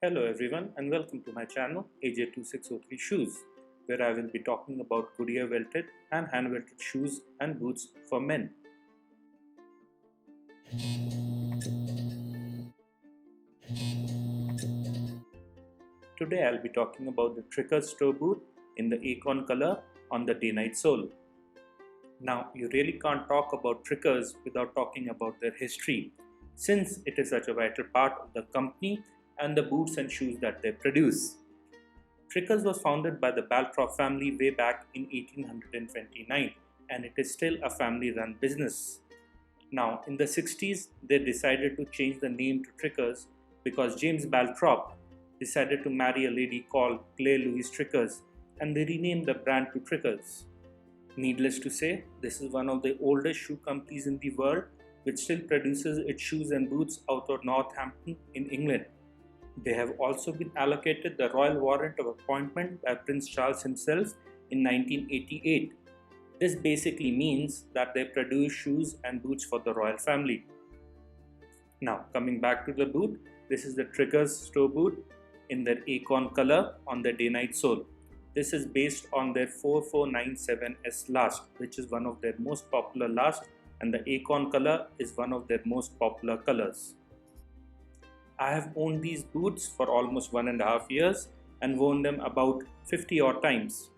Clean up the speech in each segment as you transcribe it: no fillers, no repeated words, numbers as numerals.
Hello everyone and welcome to my channel AJ2603 Shoes, where I will be talking about Goodyear welted and hand welted shoes and boots for men. Today I'll be talking about the Trickers toe boot in the acorn color on the day-night sole. Now you really can't talk about Trickers without talking about their history, since it is such a vital part of the company and the boots and shoes that they produce. Trickers was founded by the Balthrop family way back in 1829 and it is still a family run business. Now, in the 60s, they decided to change the name to Trickers because James Balthrop decided to marry a lady called Claire Louise Trickers and they renamed the brand to Trickers. Needless to say, this is one of the oldest shoe companies in the world which still produces its shoes and boots out of Northampton in England. They have also been allocated the royal warrant of appointment by Prince Charles himself in 1988. This basically means that they produce shoes and boots for the royal family. Now, coming back to the boot, this is the Trickers toe boot in their acorn color on the day-night sole. This is based on their 4497S last, which is one of their most popular last, and the acorn color is one of their most popular colors. I have owned these boots for almost 1.5 years and worn them about 50 odd times.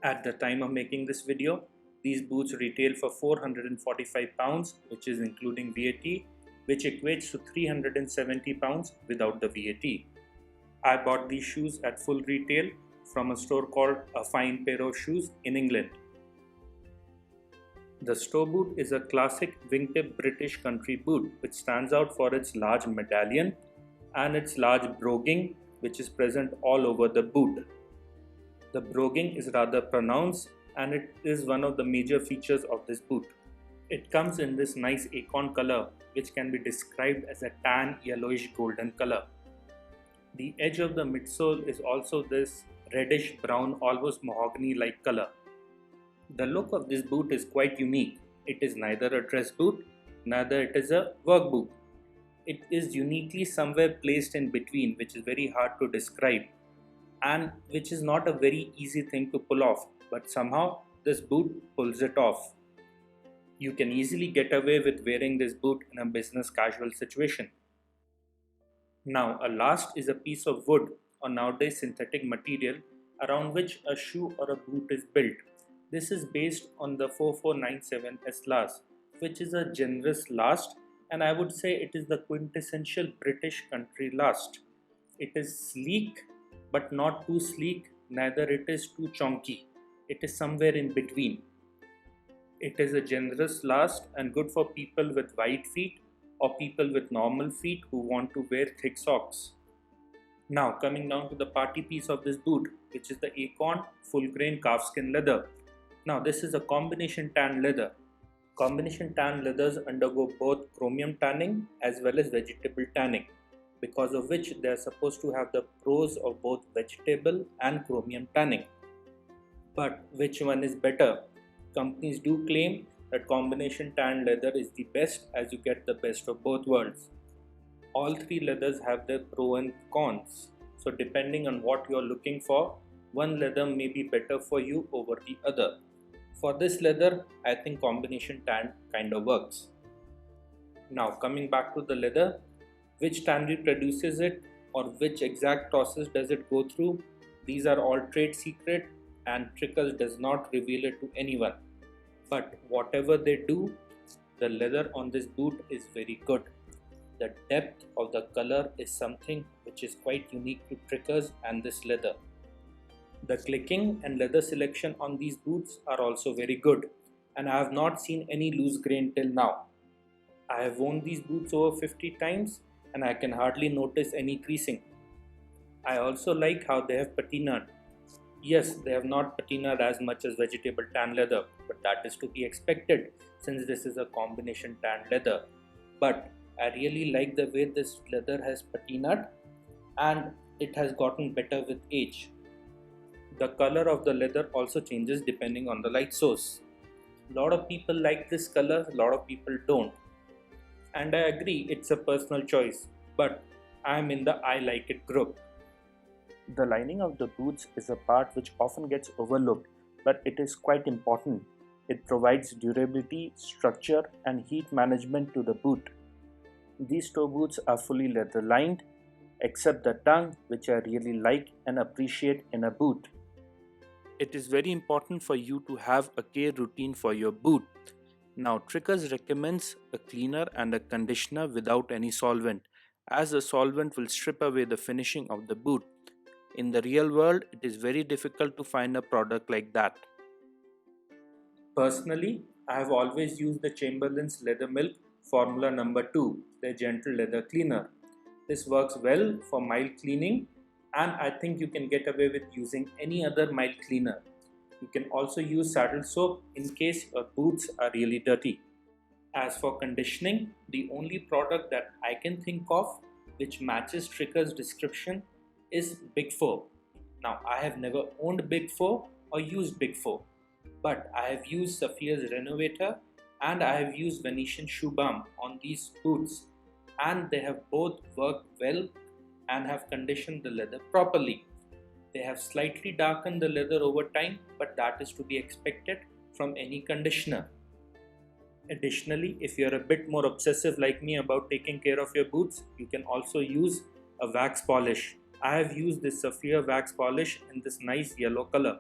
At the time of making this video, these boots retail for £445, which is including VAT, which equates to £370 without the VAT. I bought these shoes at full retail from a store called A Fine Pair of Shoes in England. The Stow boot is a classic wingtip British country boot which stands out for its large medallion and its large broguing, which is present all over the boot. The broguing is rather pronounced and it is one of the major features of this boot. It comes in this nice acorn color which can be described as a tan yellowish golden color. The edge of the midsole is also this reddish brown almost mahogany like color. The look of this boot is quite unique. It is neither a dress boot, neither it is a work boot. It is uniquely somewhere placed in between, which is very hard to describe and which is not a very easy thing to pull off, but somehow this boot pulls it off. You can easily get away with wearing this boot in a business casual situation. Now, a last is a piece of wood or nowadays synthetic material around which a shoe or a boot is built. This is based on the 4497S last, which is a generous last, and I would say it is the quintessential British country last. It is sleek but not too sleek, neither it is too chonky. It is somewhere in between. It is a generous last and good for people with wide feet or people with normal feet who want to wear thick socks. Now coming down to the party piece of this boot, which is the acorn full grain calfskin leather. Now this is a combination tan leather. Combination tan leathers undergo both chromium tanning as well as vegetable tanning, because of which they are supposed to have the pros of both vegetable and chromium tanning. But which one is better? Companies do claim that combination tan leather is the best as you get the best of both worlds. All three leathers have their pros and cons. So depending on what you are looking for, one leather may be better for you over the other. For this leather, I think combination tan kind of works. Now coming back to the leather, which tannery produces it or which exact process does it go through, these are all trade secret and Trickers does not reveal it to anyone. But whatever they do, the leather on this boot is very good. The depth of the color is something which is quite unique to Trickers and this leather. The clicking and leather selection on these boots are also very good and I have not seen any loose grain till now. I have worn these boots over 50 times and I can hardly notice any creasing. I also like how they have patinaed. Yes, they have not patinaed as much as vegetable tan leather, but that is to be expected since this is a combination tan leather. But I really like the way this leather has patinaed and it has gotten better with age. The color of the leather also changes depending on the light source. A lot of people like this color, a lot of people don't. And I agree, it's a personal choice. But I am in the I like it group. The lining of the boots is a part which often gets overlooked, but it is quite important. It provides durability, structure, and heat management to the boot. These toe boots are fully leather lined, except the tongue, which I really like and appreciate in a boot. It is very important for you to have a care routine for your boot. Now, Trickers recommends a cleaner and a conditioner without any solvent, as the solvent will strip away the finishing of the boot. In the real world, it is very difficult to find a product like that. Personally, I have always used the Chamberlain's Leather Milk Formula Number 2, their gentle leather cleaner. This works well for mild cleaning, and I think you can get away with using any other mild cleaner. You can also use saddle soap in case your boots are really dirty. As for conditioning, the only product that I can think of which matches Tricker's description is Big 4. Now, I have never owned Big 4 or used Big 4, but I have used Sophia's Renovator and I have used Venetian Shoe Balm on these boots, and they have both worked well and have conditioned the leather properly. They have slightly darkened the leather over time, but that is to be expected from any conditioner. Additionally, if you are a bit more obsessive like me about taking care of your boots, you can also use a wax polish. I have used this Sophia wax polish in this nice yellow color.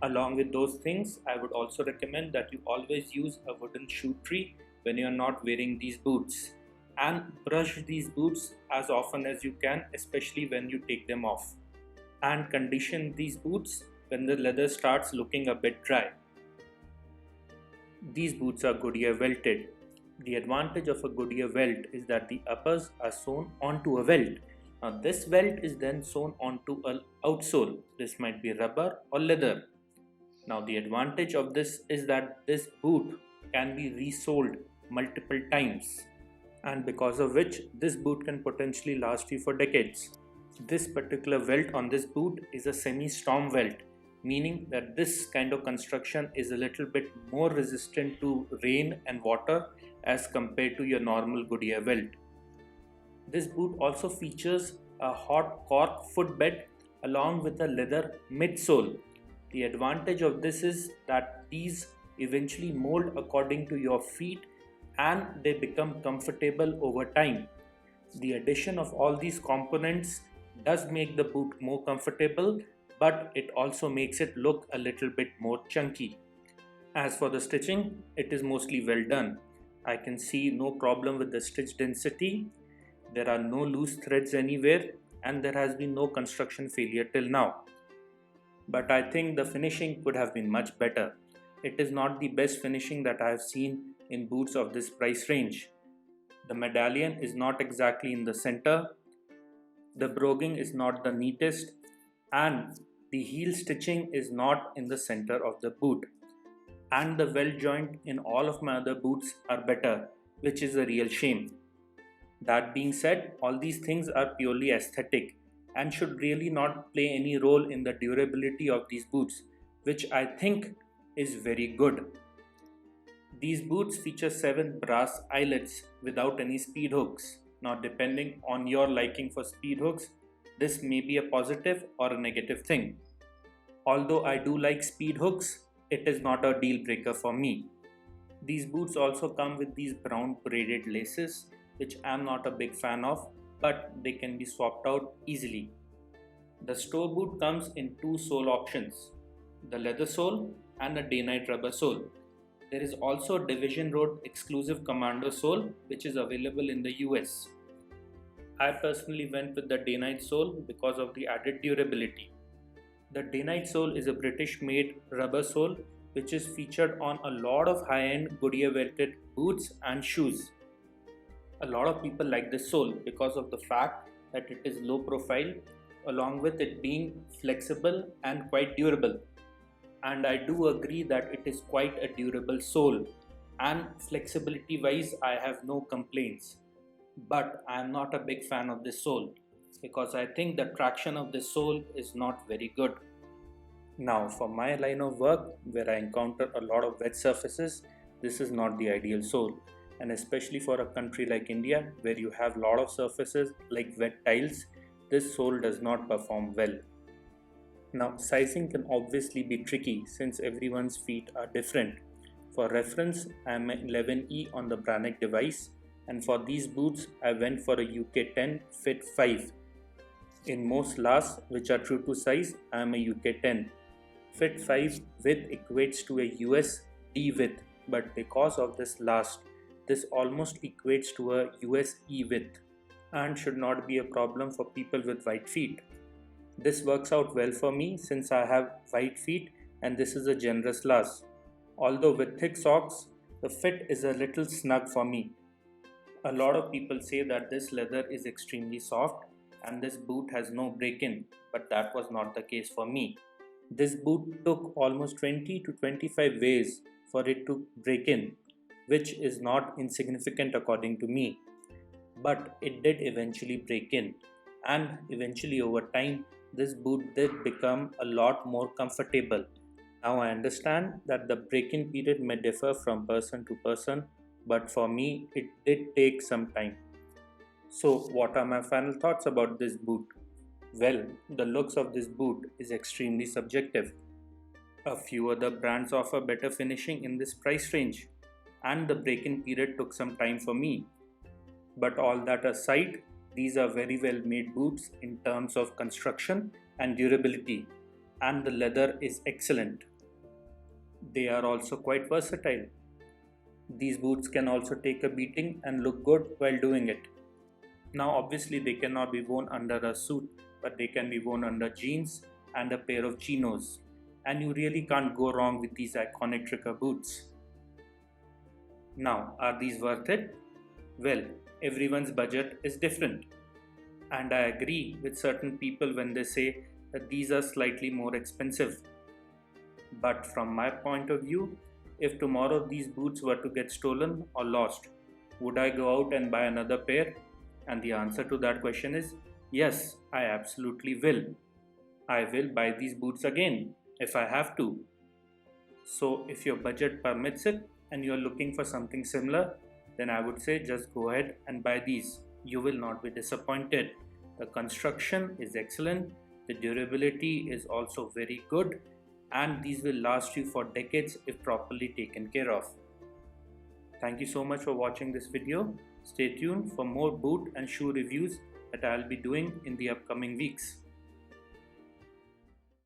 Along with those things, I would also recommend that you always use a wooden shoe tree when you are not wearing these boots, and brush these boots as often as you can, especially when you take them off, and condition these boots when the leather starts looking a bit dry. These boots are Goodyear welted. The advantage of a Goodyear welt is that the uppers are sewn onto a welt. Now this welt is then sewn onto an outsole. This might be rubber or leather. Now the advantage of this is that this boot can be resoled multiple times, and because of which this boot can potentially last you for decades. This particular welt on this boot is a semi-storm welt, meaning that this kind of construction is a little bit more resistant to rain and water as compared to your normal Goodyear welt. This boot also features a hot cork footbed along with a leather midsole. The advantage of this is that these eventually mold according to your feet and they become comfortable over time. The addition of all these components does make the boot more comfortable, but it also makes it look a little bit more chunky. As for the stitching, it is mostly well done. I can see no problem with the stitch density. There are no loose threads anywhere, and there has been no construction failure till now. But I think the finishing could have been much better. It is not the best finishing that I have seen in boots of this price range. The medallion is not exactly in the center, the broguing is not the neatest, and the heel stitching is not in the center of the boot. And the welt joint in all of my other boots are better, which is a real shame. That being said, all these things are purely aesthetic and should really not play any role in the durability of these boots, which I think is very good. These boots feature 7 brass eyelets without any speed hooks. Now, depending on your liking for speed hooks, this may be a positive or a negative thing. Although I do like speed hooks, it is not a deal breaker for me. These boots also come with these brown braided laces, which I am not a big fan of, but they can be swapped out easily. The store boot comes in 2 sole options, the leather sole and a day-night rubber sole. There is also a Division Road exclusive Commando sole which is available in the US. I personally went with the day-night sole because of the added durability. The day-night sole is a British-made rubber sole which is featured on a lot of high-end Goodyear welted boots and shoes. A lot of people like this sole because of the fact that it is low profile along with it being flexible and quite durable. And I do agree that it is quite a durable sole, and flexibility wise I have no complaints. But I am not a big fan of this sole because I think the traction of this sole is not very good. Now for my line of work where I encounter a lot of wet surfaces, this is not the ideal sole. and especially for a country like India where you have a lot of surfaces like wet tiles, this sole does not perform well. Now, sizing can obviously be tricky since everyone's feet are different. For reference, I am an 11E on the Brannick device, and for these boots, I went for a UK 10 Fit 5. In most lasts, which are true to size, I am a UK 10. Fit 5 width equates to a US D width, but because of this last, this almost equates to a US E width and should not be a problem for people with wide feet. This works out well for me since I have wide feet and this is a generous last. Although with thick socks, the fit is a little snug for me. A lot of people say that this leather is extremely soft and this boot has no break-in, but that was not the case for me. This boot took almost 20 to 25 ways for it to break in, which is not insignificant according to me. But it did eventually break in, and eventually over time, this boot did become a lot more comfortable. Now I understand that the break-in period may differ from person to person, but for me, it did take some time. So, what are my final thoughts about this boot? Well, the looks of this boot is extremely subjective. A few other brands offer better finishing in this price range, and the break-in period took some time for me. But all that aside, these are very well made boots in terms of construction and durability, and the leather is excellent. They are also quite versatile. These boots can also take a beating and look good while doing it. Now, obviously, they cannot be worn under a suit, but they can be worn under jeans and a pair of chinos. And you really can't go wrong with these iconic Tricker boots. Now, are these worth it? Well, everyone's budget is different. And I agree with certain people when they say that these are slightly more expensive. But from my point of view, if tomorrow these boots were to get stolen or lost, would I go out and buy another pair? And the answer to that question is yes, I absolutely will. I will buy these boots again if I have to. So, if your budget permits it and you are looking for something similar, then I would say just go ahead and buy these. You will not be disappointed. The construction is excellent, the durability is also very good, and these will last you for decades if properly taken care of. Thank you so much for watching this video. Stay tuned for more boot and shoe reviews that I'll be doing in the upcoming weeks.